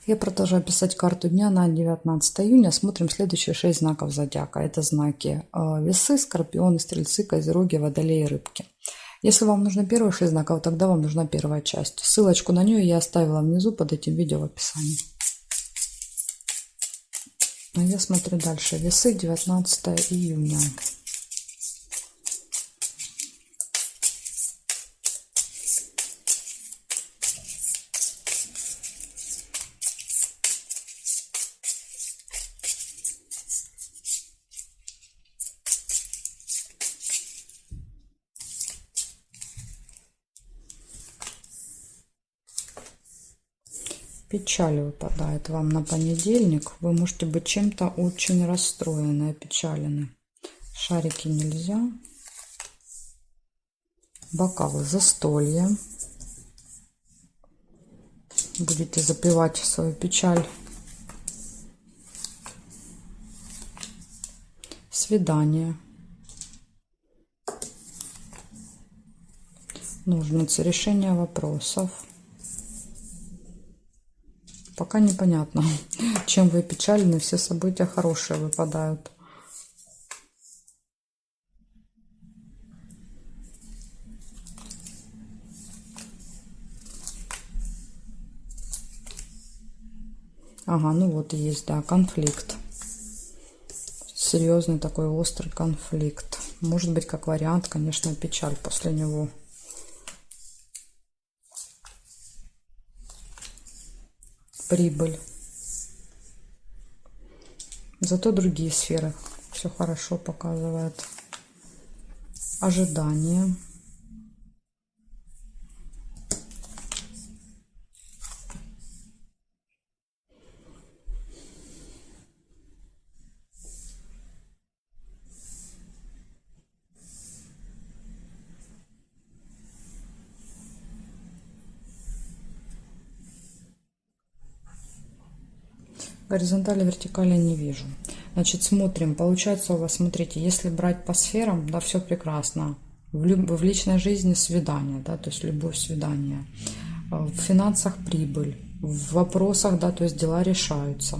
Я продолжаю писать карту дня на 19 июня. Смотрим следующие 6 знаков зодиака. Это знаки Весы, Скорпионы, Стрельцы, Козероги, Водолеи, Рыбки. Если вам нужны первые 6 знаков, тогда вам нужна первая часть. Ссылочку на нее я оставила внизу под этим видео в описании. А я смотрю дальше. Весы, 19 июня. Печаль выпадает вам на понедельник. Вы можете быть чем-то очень расстроены, опечалены. Шарики нельзя. Бокалы, застолье. Будете запивать свою печаль. Свидание. Ножницы, решение вопросов. Пока непонятно, чем вы печалены, все события хорошие выпадают. Ага, ну вот и есть, да, конфликт. Серьезный такой острый конфликт. Может быть, как вариант, конечно, печаль после него. Прибыль. Зато другие сферы все хорошо показывают. Ожидание. Горизонтали, вертикали не вижу. Значит, смотрим. Получается у вас, смотрите, если брать по сферам, да, все прекрасно. В личной жизни свидание, да, то есть любовь, свидание. В финансах прибыль. В вопросах, да, то есть дела решаются.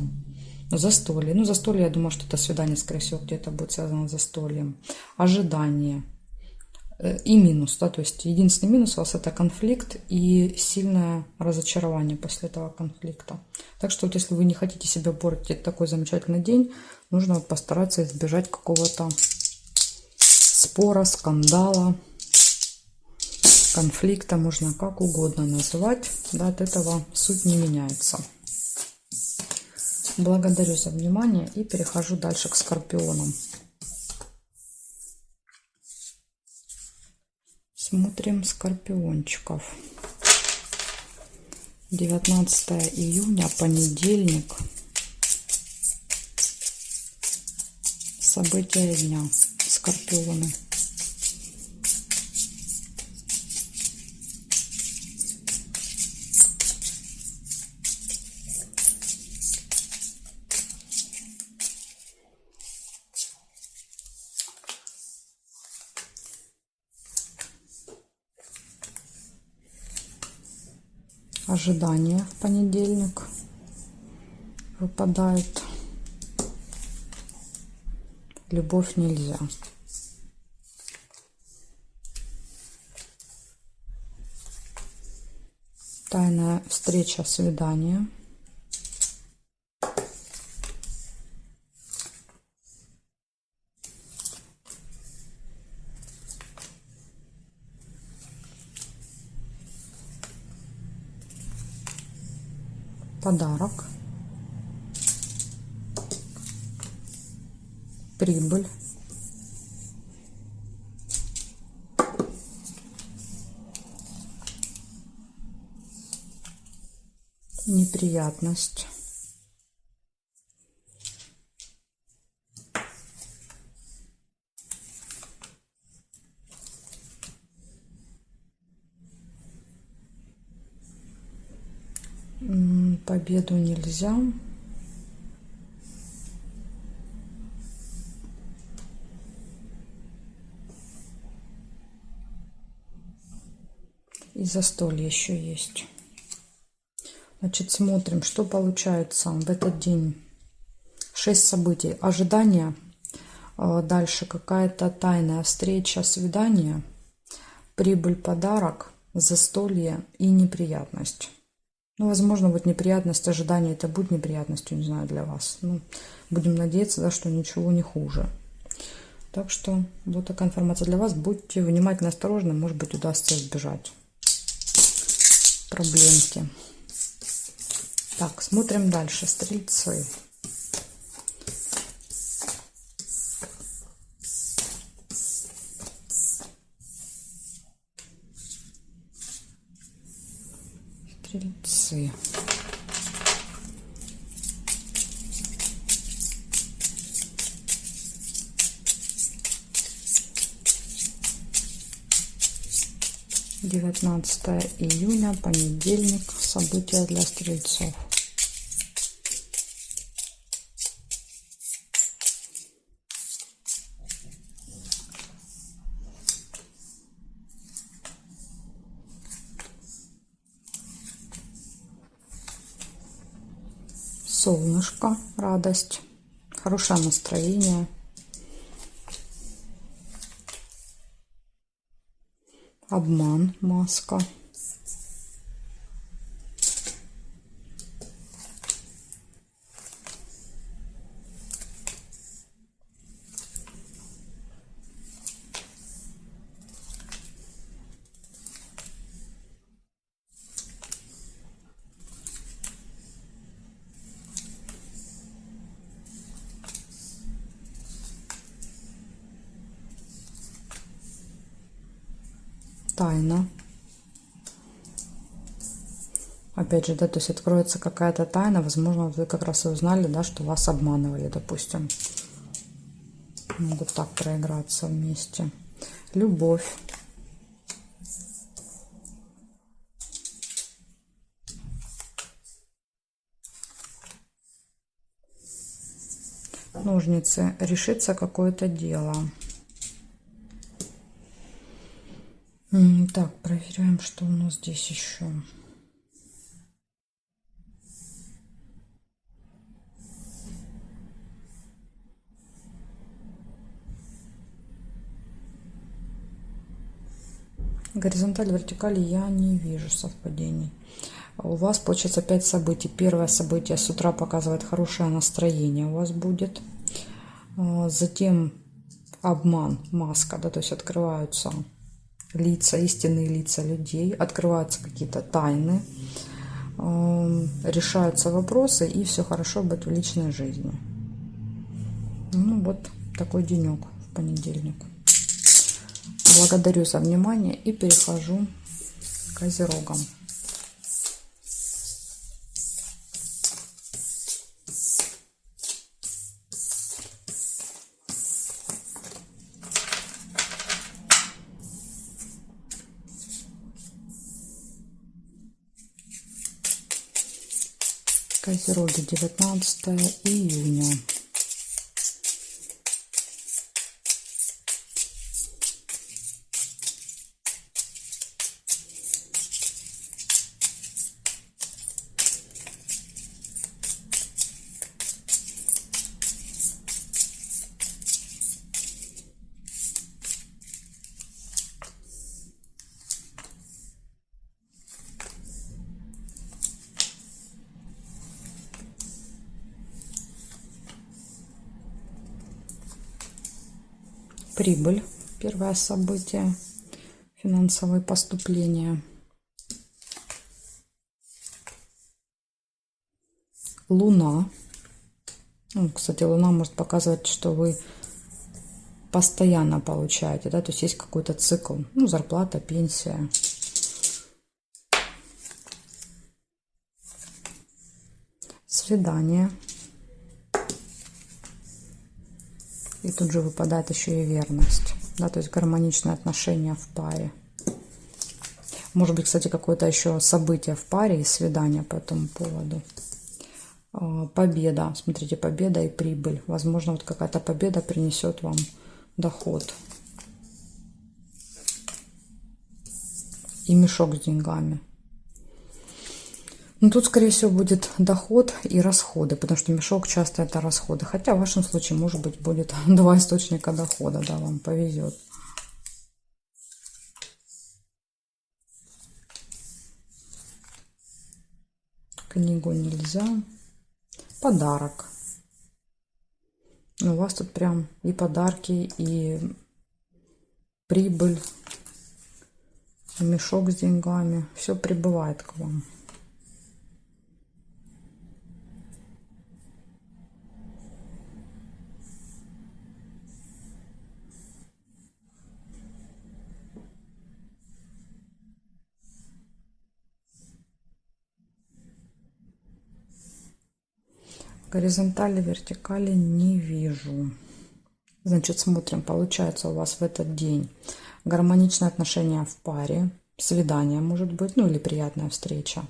Застолье. Ну, застолье, я думаю, что это свидание, скорее всего, где-то будет связано с застольем. Ожидание. И минус, да, то есть единственный минус у вас это конфликт и сильное разочарование после этого конфликта. Так что вот если вы не хотите себя портить такой замечательный день, нужно постараться избежать какого-то спора, скандала, конфликта, можно как угодно называть, да, от этого суть не меняется. Благодарю за внимание и перехожу дальше к скорпионам. Смотрим скорпиончиков. 19 июня, понедельник. События дня. Скорпионы. Ожидание в понедельник выпадает. Любовь нельзя. Тайная встреча, свидание. Подарок. Прибыль. Неприятность. Победу нельзя. И застолье еще есть. Значит, смотрим, что получается в этот день. 6 событий. Ожидания. Дальше какая-то тайная встреча, свидание. Прибыль, подарок, застолье и неприятность. Ну, возможно, вот неприятность, ожидание, это будет неприятностью, не знаю, для вас. Ну, будем надеяться, да, что ничего не хуже. Так что вот такая информация для вас. Будьте внимательны, осторожны, может быть, удастся избежать проблемки. Так, смотрим дальше. Стрельцы. Стрельцы. Девятнадцатое июня, понедельник. События для стрельцов. Солнышко, радость, хорошее настроение. Обман, маска. Тайна. Опять же, да, то есть откроется какая-то тайна, возможно, вы как раз и узнали, да, что вас обманывали, допустим. Могут так проиграться вместе. Любовь. Ножницы. Решится какое-то дело. Так, проверяем, что у нас здесь еще. Горизонталь, вертикаль я не вижу совпадений. У вас получается 5 событий. Первое событие с утра показывает хорошее настроение у вас будет. Затем обман, маска, да, то есть открываются лица, истинные лица людей, открываются какие-то тайны, решаются вопросы, и все хорошо будет в личной жизни. Ну вот такой денек в понедельник. Благодарю за внимание и перехожу к козерогам. Козероги, 19 июня. Прибыль, первое событие, финансовые поступления. Луна. Ну, кстати, Луна может показывать, что вы постоянно получаете, да, то есть есть какой-то цикл, ну, зарплата, пенсия. Свидание. И тут же выпадает еще и верность, да, то есть гармоничные отношения в паре. Может быть, кстати, какое-то еще событие в паре и свидание по этому поводу. Победа, смотрите, победа и прибыль. Возможно, вот какая-то победа принесет вам доход. И мешок с деньгами. Ну, тут, скорее всего, будет доход и расходы, потому что мешок часто это расходы. Хотя в вашем случае, может быть, будет два источника дохода, да, вам повезет. Книгу нельзя. Подарок. У вас тут прям и подарки, и прибыль, и мешок с деньгами. Все прибывает к вам. Горизонтали, вертикали не вижу. Значит, смотрим. Получается у вас в этот день гармоничные отношения в паре, свидание может быть, ну или приятная встреча.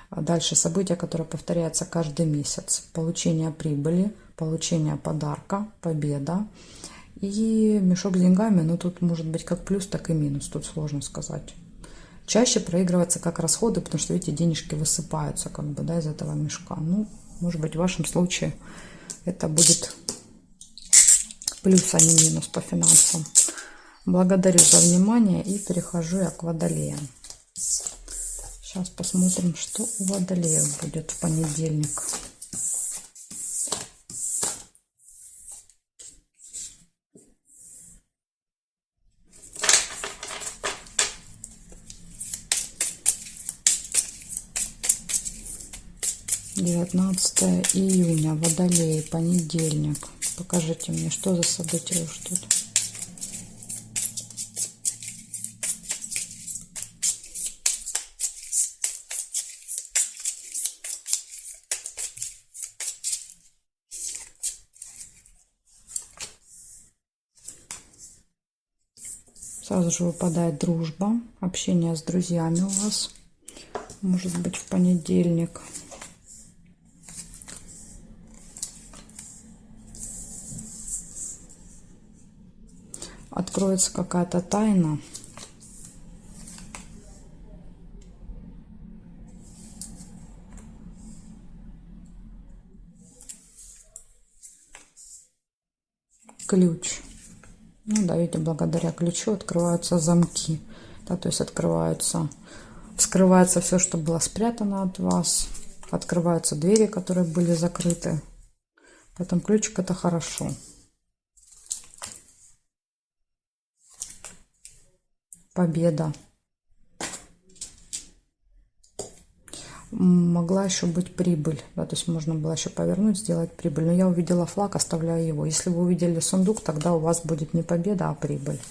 А дальше события, которые повторяются каждый месяц. Получение прибыли, получение подарка, победа. И мешок с деньгами, ну тут может быть как плюс, так и минус. Тут сложно сказать. Чаще проигрывается как расходы, потому что, видите, денежки высыпаются как бы, да, из этого мешка. Ну, может быть, в вашем случае это будет плюс, а не минус по финансам. Благодарю за внимание и перехожу я к водолеям. Сейчас посмотрим, что у водолеев будет в понедельник. Девятнадцатое июня, водолей, понедельник. Покажите мне, что за события ждут. Сразу же выпадает дружба, общение с друзьями у вас. Может быть, в понедельник. Откроется какая-то тайна. Ключ. Ну да, видите, благодаря ключу открываются замки. Да, то есть вскрывается все, что было спрятано от вас. Открываются двери, которые были закрыты. Поэтому ключик — это хорошо. Победа. Могла еще быть прибыль, да, то есть можно было еще повернуть, сделать прибыль. Но я увидела флаг, оставляю его. Если вы увидели сундук, тогда у вас будет не победа, а прибыль.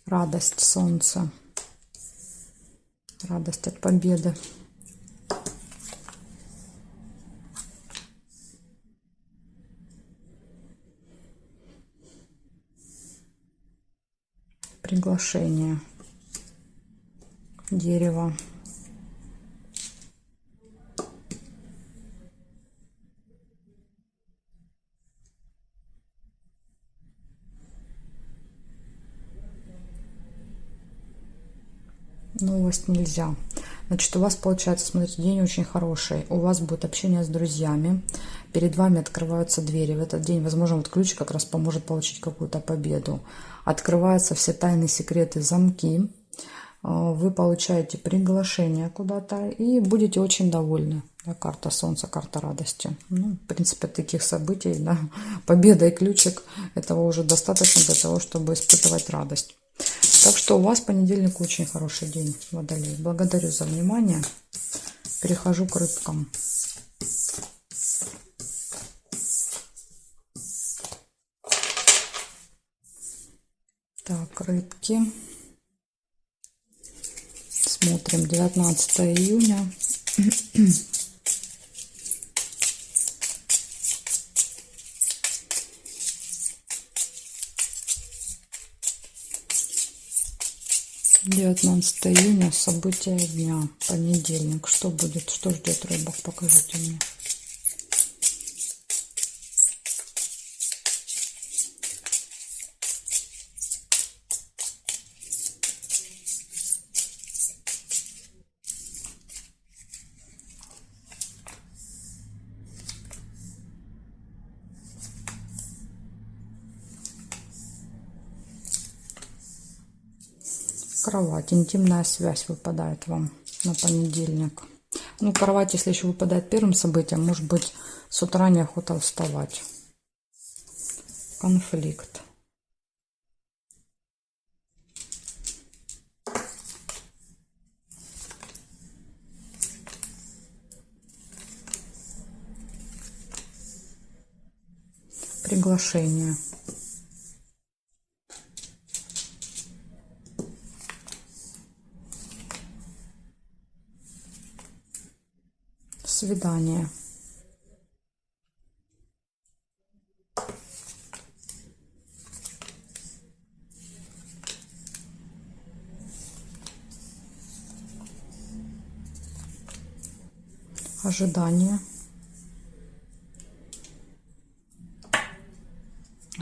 Радость, солнце. Радость от победы. Приглашение. Дерево. Новость нельзя. Значит, у вас получается, смотрите, день очень хороший. У вас будет общение с друзьями. Перед вами открываются двери. В этот день, возможно, вот ключ как раз поможет получить какую-то победу. Открываются все тайны, секреты, замки. Вы получаете приглашение куда-то и будете очень довольны. Да, карта солнца, карта радости. Ну, в принципе, таких событий, да, победа и ключик, этого уже достаточно для того, чтобы испытывать радость. Так что у вас понедельник очень хороший день, водолей. Благодарю за внимание. Перехожу к рыбкам. Так, рыбки. Смотрим, 19 июня. Девятнадцатое июня, события дня, понедельник. Что будет, что ждет рыбок? Покажите мне. Кровать. Интимная связь выпадает вам на понедельник. Ну, кровать, если еще выпадает первым событием, может быть, с утра неохота вставать. Конфликт. Приглашение. Свидание. Ожидание.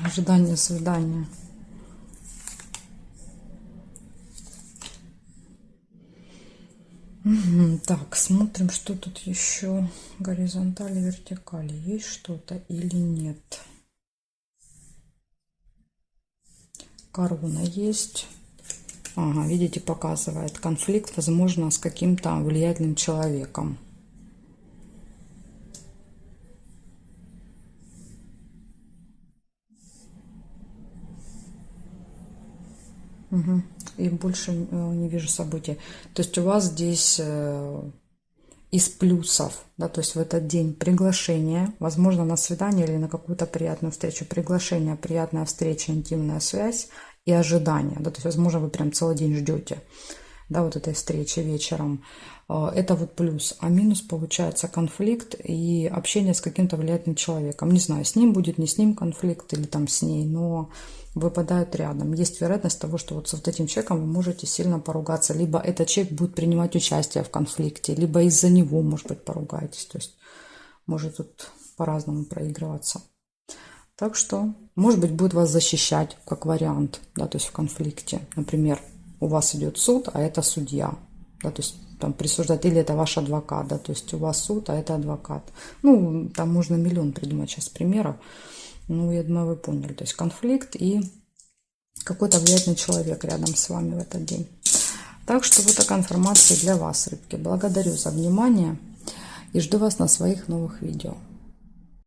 Ожидание свидания. Так, смотрим, что тут еще. Горизонтали, вертикали. Есть что-то или нет? Корона есть. Ага, видите, показывает конфликт, возможно, с каким-то влиятельным человеком. Угу. И больше не вижу событий. То есть у вас здесь из плюсов, да, то есть в этот день приглашение, возможно, на свидание или на какую-то приятную встречу. Приглашение, приятная встреча, интимная связь и ожидание. Да, то есть, возможно, вы прям целый день ждете, да, вот этой встречи вечером. Это вот плюс. А минус получается конфликт и общение с каким-то влиятельным человеком. Не знаю, с ним будет, не с ним конфликт или там с ней, но выпадают рядом. Есть вероятность того, что вот с вот этим человеком вы можете сильно поругаться. Либо этот человек будет принимать участие в конфликте, либо из-за него, может быть, поругаетесь. То есть может тут по-разному проигрываться. Так что, может быть, будет вас защищать как вариант, да, то есть в конфликте. Например, у вас идет суд, а это судья, да, то есть там присуждать, или это ваш адвокат, да, то есть у вас суд, а это адвокат. Ну, там можно миллион придумать сейчас примеров. Ну, я думаю, вы поняли. То есть конфликт и какой-то влиятельный человек рядом с вами в этот день. Так что вот такая информация для вас, рыбки. Благодарю за внимание и жду вас на своих новых видео.